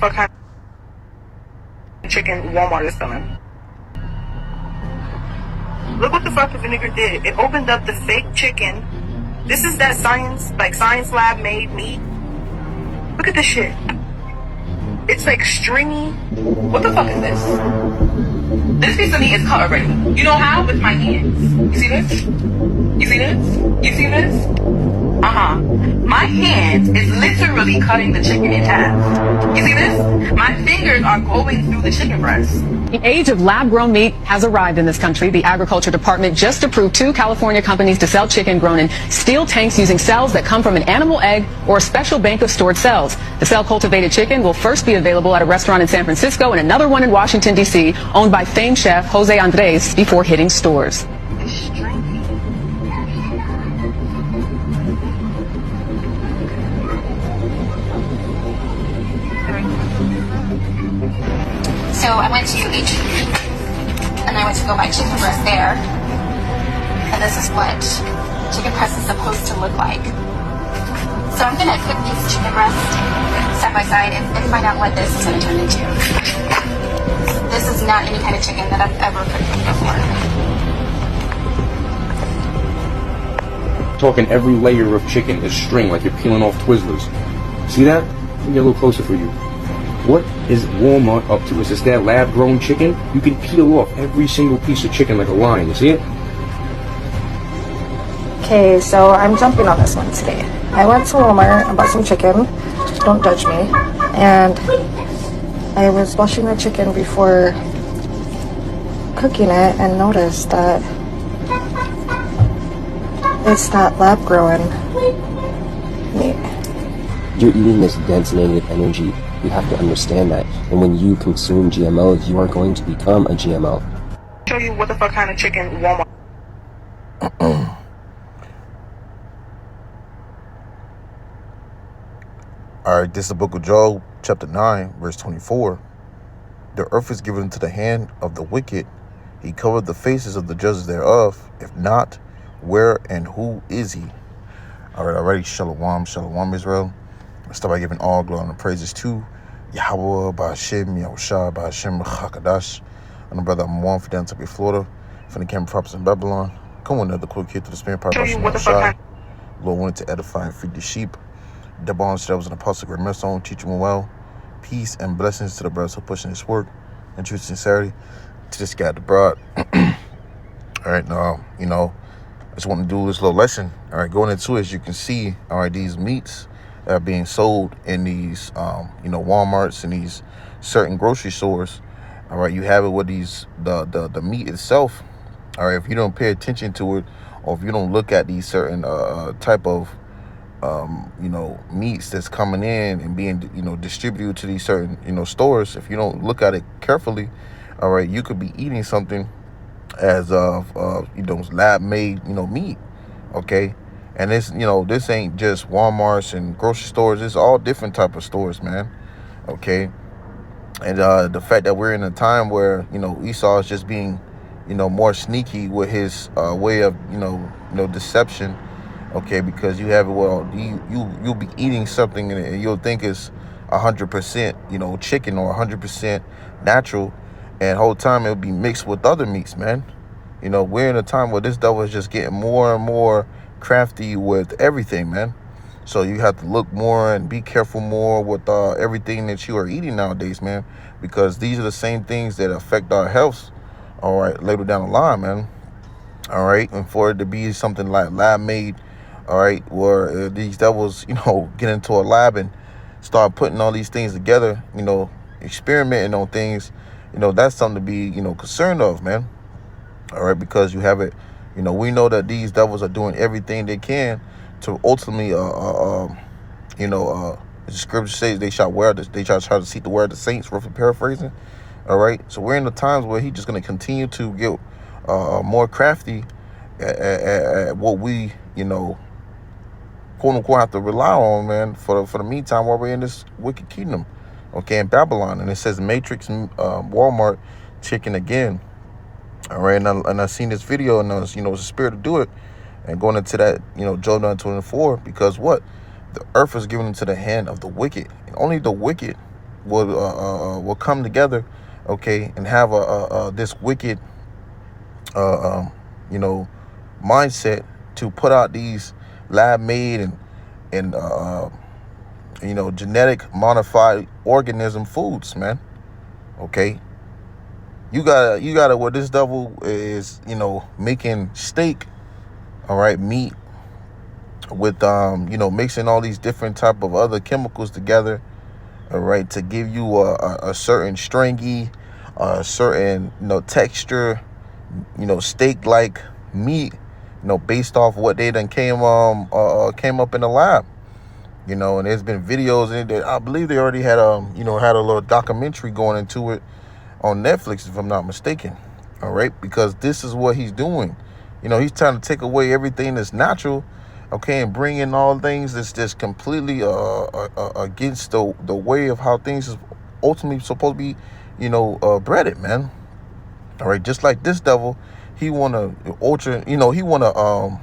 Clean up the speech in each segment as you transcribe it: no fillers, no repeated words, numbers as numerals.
fuck kind of chicken Walmart is selling. Look what the fuck the vinegar did. It opened up the fake chicken. This is that science lab made meat. Look at this shit. It's like stringy. What the fuck is this? This piece of meat is cut already. You know how? With my hands. You see this? You see this? You see this? My hand is literally cutting the chicken in half. You see this? My fingers are going through the chicken breast. The age of lab-grown meat has arrived in this country. The Agriculture Department just approved 2 California companies to sell chicken grown in steel tanks using cells that come from an animal egg or a special bank of stored cells. The cell-cultivated chicken will first be available at a restaurant in San Francisco and another one in Washington, D.C., owned by famed chef Jose Andres, before hitting stores. So I went to HEB, and I went to go buy chicken breast there, and this is what chicken breast is supposed to look like. So I'm gonna cook these chicken breasts side by side and find out what this is gonna turn into. This is not any kind of chicken that I've ever cooked before. Talking every layer of chicken is string, like you're peeling off Twizzlers. See that? Let me get a little closer for you. What is Walmart up to? Is this that lab-grown chicken? You can peel off every single piece of chicken like a lion. You see it? Okay, so I'm jumping on this one today. I went to Walmart and bought some chicken. Don't judge me. And I was washing the chicken before cooking it and noticed that it's that lab-grown meat. You're eating this dense negative energy. You have to understand that. And when you consume GMOs, you are going to become a GMO. Show you what the fuck kind of chicken Walmart. Alright, this is the book of Job, chapter 9, verse 24. The earth is given into the hand of the wicked. He covered the faces of the judges thereof. If not, where and who is he? Alright, Shalom, Shalom, Israel. I start by giving all glory and praises to YAHAWAH, BAHASHAM, YAHWASHI, BAHASHAM, QADASH. And the brother I'm to be in Florida, from the camera props in Babylon. Come on, another quick hit to the spin part. YAHWASHI. Lord wanted to edify and feed the sheep. The bonds that was an apostle, great MILLSTONE, teach them well. Peace and blessings to the brothers who are pushing this work and true sincerity to this guy, the broad. All right, now, I just want to do this little lesson. All right, going into it, as you can see, all right, these meats that are being sold in these, Walmarts and these certain grocery stores. All right, you have it with these, the meat itself. All right, if you don't pay attention to it, or if you don't look at these certain type of, meats that's coming in and being, distributed to these certain, stores, if you don't look at it carefully, all right, you could be eating something as of, lab-made, meat, okay? And this, this ain't just Walmarts and grocery stores. It's all different type of stores, man, okay? And the fact that we're in a time where, Esau is just being, more sneaky with his way of, deception, okay? Because you have, you'll be eating something and you'll think it's 100%, chicken or 100% natural, and whole time it'll be mixed with other meats, man. We're in a time where this devil is just getting more and more crafty with everything, man. So you have to look more and be careful more with everything that you are eating nowadays, man, because these are the same things that affect our health, all right, later down the line, man. All right, and for it to be something like lab made, all right, where these devils, get into a lab and start putting all these things together, experimenting on things, that's something to be, concerned of, man. All right, because you have it, we know that these devils are doing everything they can to ultimately, the scripture says they shall try to seek the word of the saints, roughly paraphrasing. All right, so we're in the times where he's just going to continue to get more crafty at what we, quote unquote, have to rely on, man, for the meantime while we're in this wicked kingdom, okay, in Babylon. And it says Matrix, Walmart, chicken again. All right, and I seen this video, and it's a spirit to do it, and going into that, Job 9:24, because what? The earth is given into the hand of the wicked, and only the wicked, will come together, okay, and have this wicked you know, mindset to put out these lab made and you know, genetic modified organism foods, man. Okay, you gotta what this devil is, you know, making steak, all right, meat with you know, mixing all these different type of other chemicals together, all right, to give you a certain stringy, a certain, you know, texture, you know, steak like meat, you know, based off what they done came up in the lab, you know. And there's been videos in it. I believe they already had you know, had a little documentary going into it on Netflix, if I'm not mistaken. All right, because this is what he's doing. You know, he's trying to take away everything that's natural, okay, and bring in all things that's just completely against the way of how things is ultimately supposed to be, you know, breaded, man. All right, just like this devil, he wanna he wanna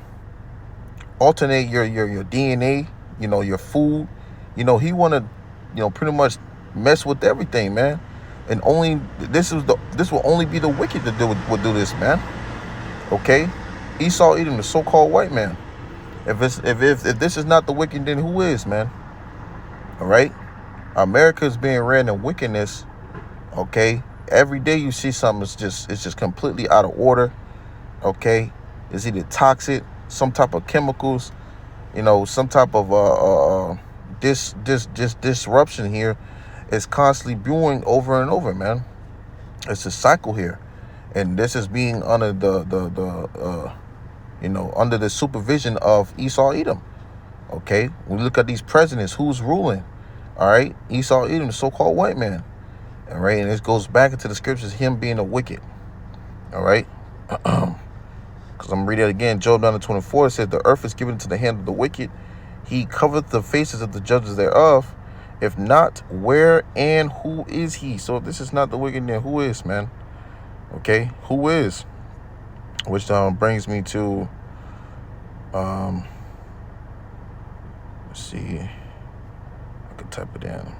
alternate your DNA, you know, your food, you know, he wanna, you know, pretty much mess with everything, man. And only this will only be the wicked that would do this, man. Okay, Esau Edom, the so-called white man. If this is not the wicked, then who is, man? All right, America is being ran in wickedness. Okay, every day you see something, it's just completely out of order. Okay, it's either toxic, some type of chemicals, you know, some type of disruption here is constantly brewing over and over, man. It's a cycle here, and this is being under the you know, under the supervision of Esau Edom. Okay, we look at these presidents, who's ruling? All right, Esau Edom, the so-called white man. All right, and this goes back into the scriptures, him being a wicked. All right, because I'm reading it again. Job 9:24 said, "The earth is given into the hand of the wicked. He covereth the faces of the judges thereof. If not, where and who is he?" So if this is not the wicked, then who is, man? Okay, who is? Which brings me to let's see, I can type it in.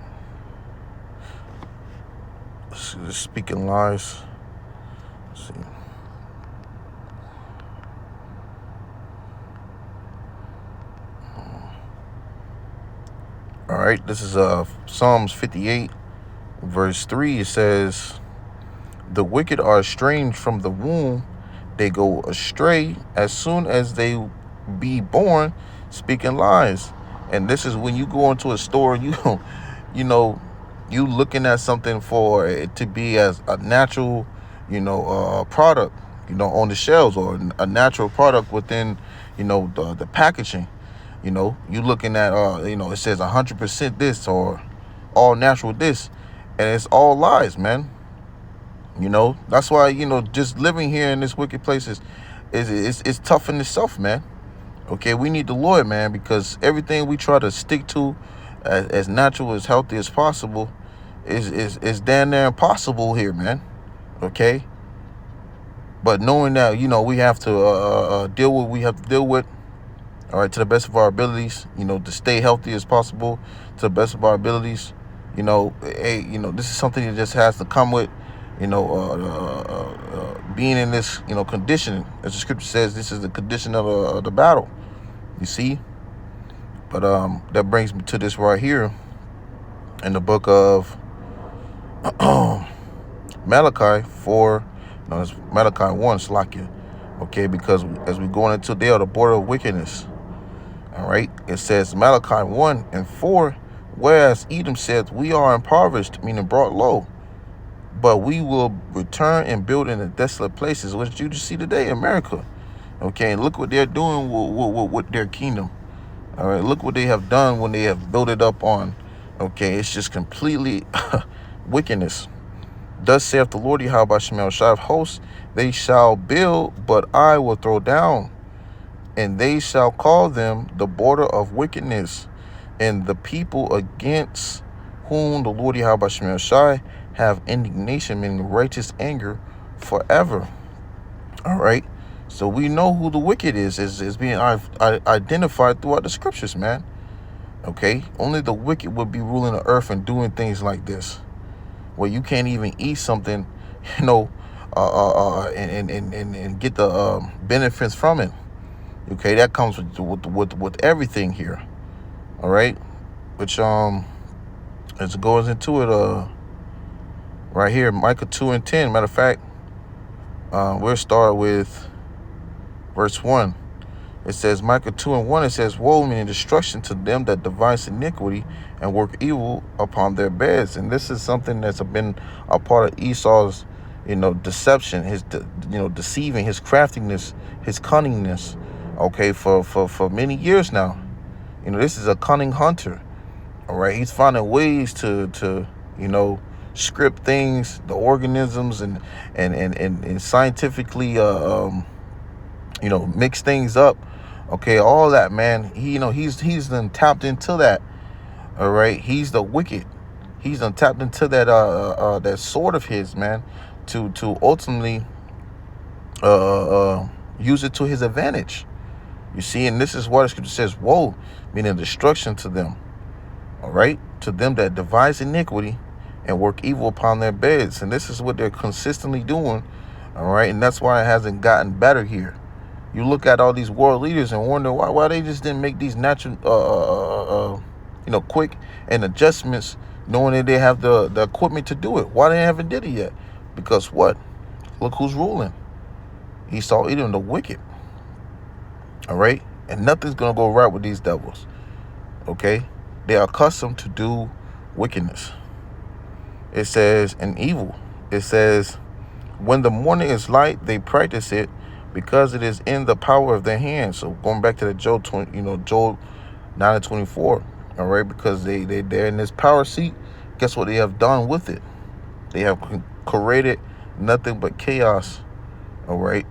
Speaking lies. Let's see. All right, this is Psalms 58, verse 3. It says, "The wicked are estranged from the womb; they go astray as soon as they be born, speaking lies." And this is when you go into a store, you know, you looking at something for it to be as a natural, you know, product, you know, on the shelves, or a natural product within, you know, the packaging. You know, you looking at, you know, it says 100% this or all natural this, and it's all lies, man. You know, that's why, you know, just living here in this wicked place is tough in itself, man. Okay, we need the Lord, man, because everything we try to stick to as natural, as healthy as possible is damn near impossible here, man. Okay, but knowing that, you know, we have to deal with what we have to deal with, all right, to the best of our abilities, you know, to stay healthy as possible, to the best of our abilities. You know, hey, you know, this is something that just has to come with, you know, being in this, you know, condition. As the scripture says, this is the condition of the battle. You see? But that brings me to this right here in the book of Malachi 4. No, it's Malachi 1, Slakia. Okay, because as we go into there, the border of wickedness. All right, it says Malachi 1:4, whereas Edom said, "We are impoverished," meaning brought low, "but we will return and build in the desolate places," which you just see today in America. Okay, and look what they're doing with their kingdom. All right, look what they have done when they have built it up on. Okay, it's just completely wickedness. "Thus saith the Lord YAHAWASHI of hosts, they shall build, but I will throw down. And they shall call them the border of wickedness, and the people against whom the Lord YAHAWASHI have indignation," meaning righteous anger, "forever." All right. So we know who the wicked is being identified throughout the scriptures, man. Okay, only the wicked would be ruling the earth and doing things like this, where you can't even eat something, you know, and get the benefits from it. Okay, that comes with everything here. All right, which it goes into it right here, Micah 2:10. Matter of fact, we'll start with verse 1. It says, Micah 2:1, it says, woe, meaning destruction to them that devise iniquity and work evil upon their beds. And this is something that's been a part of Esau's, deception, his, deceiving, his craftiness, his cunningness, okay, for many years now. This is a cunning hunter, all right? He's finding ways to script things, the organisms, and scientifically, mix things up. Okay, all that, man. He's then tapped into that. All right, he's the wicked. He's then tapped into that that sword of his, man, to ultimately use it to his advantage. You see, and this is what the scripture says: woe, meaning destruction to them. All right, to them that devise iniquity and work evil upon their beds. And this is what they're consistently doing. All right, and that's why it hasn't gotten better here. You look at all these world leaders and wonder why they just didn't make these natural, quick and adjustments, knowing that they have the equipment to do it. Why they haven't did it yet? Because what? Look who's ruling. Esau, eating the wicked. All right, and nothing's gonna go right with these devils. Okay, they are accustomed to do wickedness. It says, and evil. It says, when the morning is light, they practice it, because it is in the power of their hands. So going back to the Job 9:24, all right, because they're in this power seat. Guess what they have done with it? They have created nothing but chaos, all right,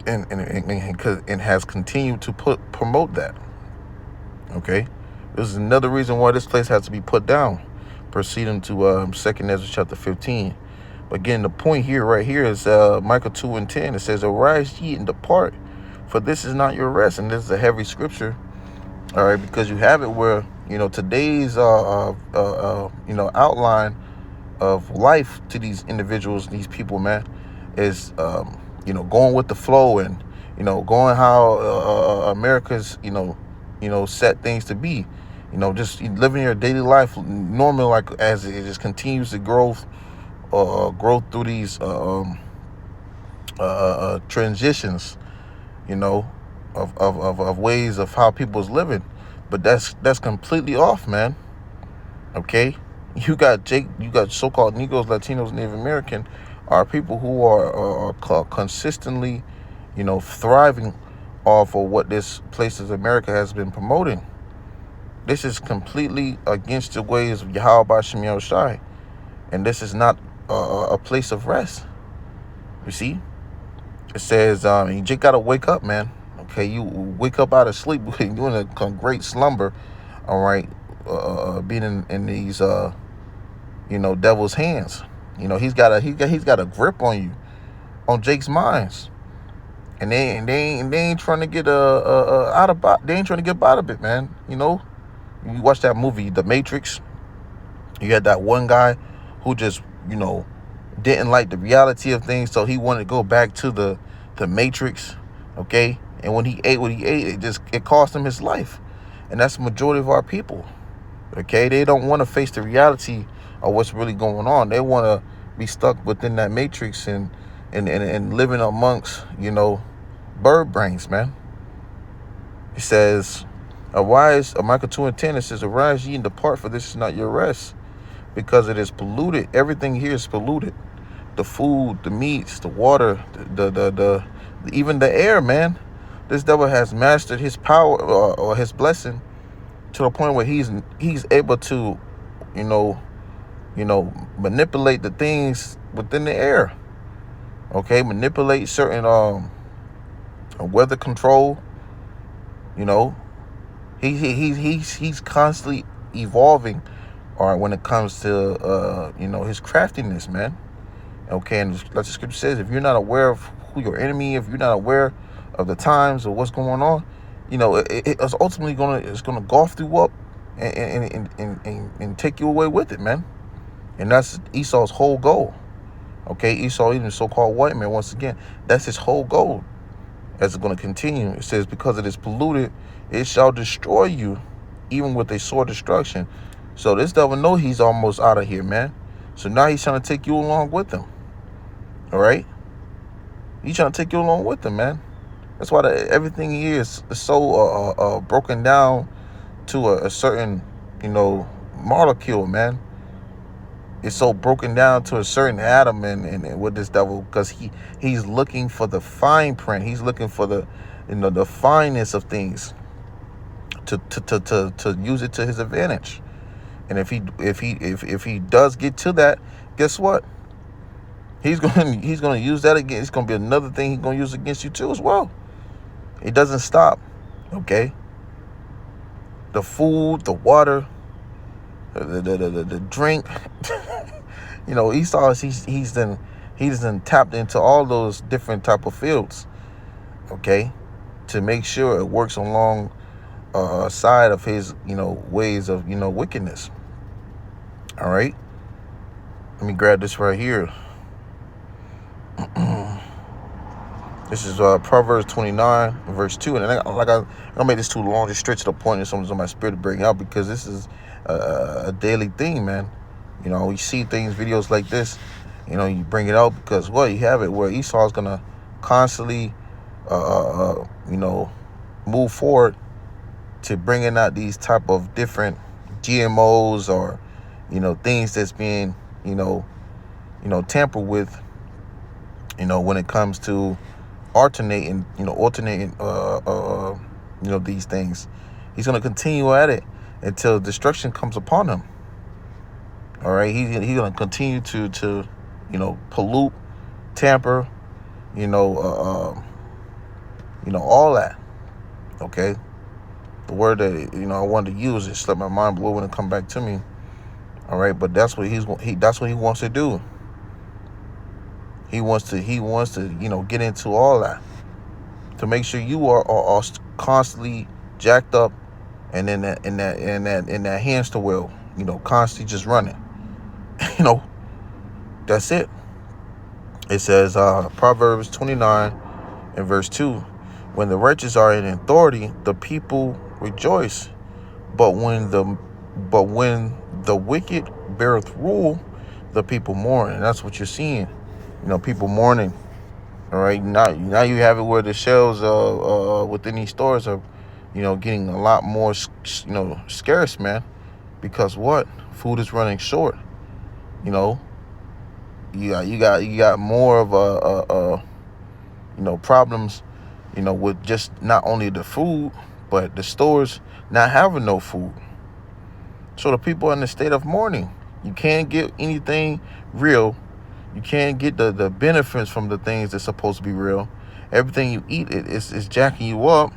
and has continued to promote that. Okay, this is another reason why this place has to be put down. Proceeding to 2nd Ezra chapter 15. But again, the point here, right here, is Micah 2:10. It says, arise ye and depart, for this is not your rest. And this is a heavy scripture, all right, because you have it where, today's, outline of life to these individuals, these people, man, is, going with the flow and, going how America's, set things to be, just living your daily life normally, like as it just continues to grow through these transitions, of ways of how people's living. But that's completely off, man. Okay, you got so-called Negroes, Latinos, Native American are people who are consistently, thriving off of what this place of America has been promoting. This is completely against the ways of YAHAWASHI, and this is not a place of rest. You see, it says you just gotta wake up, man. Okay, you wake up out of sleep. You're in a great slumber, all right, being in these devil's hands. He's got a grip on you, on Jake's minds, and they ain't trying to get out of it, man. You watch that movie The Matrix. You had that one guy who just didn't like the reality of things, so he wanted to go back to the Matrix. Okay, and when he ate what he ate, it cost him his life. And that's the majority of our people. Okay, they don't want to face the reality of what's really going on. They want to be stuck within that matrix and living amongst bird brains, man. It says, arise, Micah 2:10, it says, arise ye and depart, for this is not your rest, because it is polluted. Everything here is polluted. The food, the meats, the water, the even the air, man. This devil has mastered his power or his blessing to the point where he's able to, manipulate the things within the air. Okay, manipulate certain weather control. He's constantly evolving, all right, when it comes to his craftiness, man. Okay, and like the scripture says, if you're not aware of who your enemy, if you're not aware of the times or what's going on, it's ultimately gonna golf you up and take you away with it, man. And that's Esau's whole goal. Okay, Esau, even so-called white man, once again, that's his whole goal. As it's going to continue, it says, because it is polluted, it shall destroy you, even with a sore destruction. So this devil know he's almost out of here, man. So now he's trying to take you along with him. All right? He's trying to take you along with him, man. That's why everything he is so broken down to a certain, molecule, man. It's so broken down to a certain atom and with this devil, because he's looking for the fine print. He's looking for the the fineness of things to use it to his advantage. And if he does get to that, guess what? He's gonna use that again. It's gonna be another thing he's gonna use against you too as well. It doesn't stop. Okay. The food, the water, the drink. Esau, he's then tapped into all those different type of fields, okay, to make sure it works along side of his ways of wickedness. All right, let me grab this right here. This is Proverbs 29 verse 2, and I don't make this too long, just straight to the point. It's something on my spirit to bring out, because this is a daily thing, man. You see things, videos like this, you bring it out because you have it where Esau's gonna constantly move forward to bringing out these type of different GMOs or things that's being tampered with, when it comes to alternating these things. He's gonna continue at it until destruction comes upon him. All right, he's gonna continue to pollute, tamper, all that. Okay, the word that I wanted to use, just let my mind blow when it come back to me. All right, but that's what that's what he wants to do. He wants to get into all that to make sure you are constantly jacked up and in that hamster wheel, constantly just running. That's it. It says Proverbs 29 and verse 2, when the righteous are in authority, the people rejoice, but when the wicked beareth rule, the people mourn. And that's what you're seeing, people mourning. All right, now you have it where the shelves within these stores are getting a lot more scarce, man, because food is running short. You got more of problems, with just not only the food, but the stores not having no food. So the people are in a state of mourning. You can't get anything real. You can't get the benefits from the things that's supposed to be real. Everything you eat is jacking you up.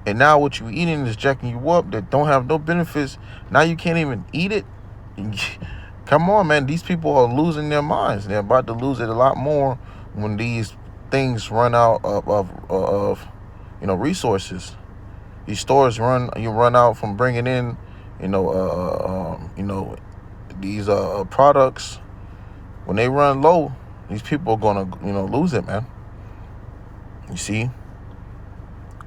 And now what you're eating is jacking you up that don't have no benefits. Now you can't even eat it. Come on, man. These people are losing their minds. They're about to lose it a lot more when these things run out of resources. These stores run out from bringing in these products. When they run low, these people are gonna lose it, man. You see.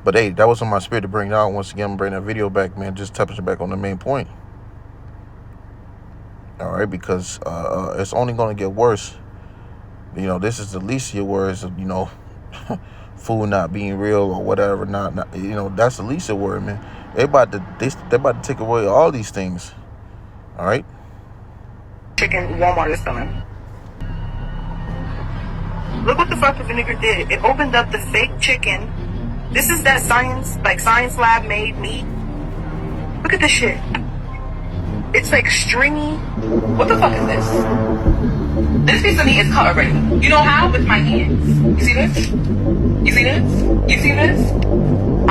But hey, that was on my spirit to bring it out. Once again, I'm bringing that video back, man. Just touching back on the main point. All right, because it's only going to get worse. This is the least of your worries of, food not being real or whatever. Not that's the least of your worry, man. They're about to take away all these things. All right. Chicken Walmart is selling. Look what the fuck the vinegar did. It opened up the fake chicken. This is that science lab made meat. Look at this shit. It's like stringy. What the fuck is this? This piece of meat is cut already. You know how? With my hands. You see this? You see this? You see this?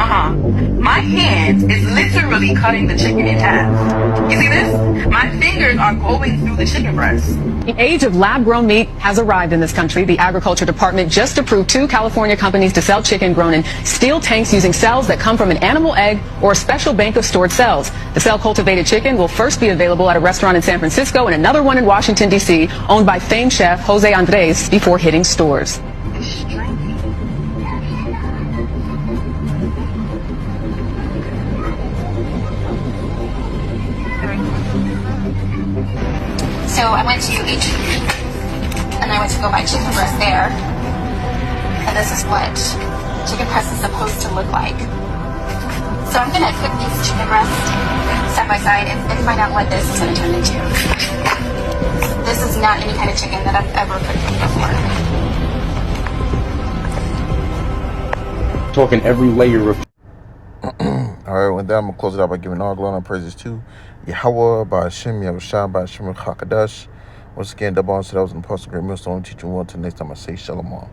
My hand is literally cutting the chicken in half. You see this? My fingers are going through the chicken breast. The age of lab-grown meat has arrived in this country. The Agriculture Department just approved 2 California companies to sell chicken grown in steel tanks using cells that come from an animal egg or a special bank of stored cells. The cell-cultivated chicken will first be available at a restaurant in San Francisco and another one in Washington, D.C., owned by famed chef Jose Andres, before hitting stores. So I went to HALAL, and I went to go buy chicken breast there. And this is what chicken breast is supposed to look like. So I'm gonna cook these chicken breasts side by side and find out what this is gonna turn into. This is not any kind of chicken that I've ever cooked before. Talking every layer of. Alright, with that, I'm going to close it out by giving all glory and praises to YAHAWAH, BAHASHAM, YAHAWASHI, BAHASHAM, QADASH. Once again, double honor to those in the Apostle Great Millstone teaching one. Till next time, I say Shalom.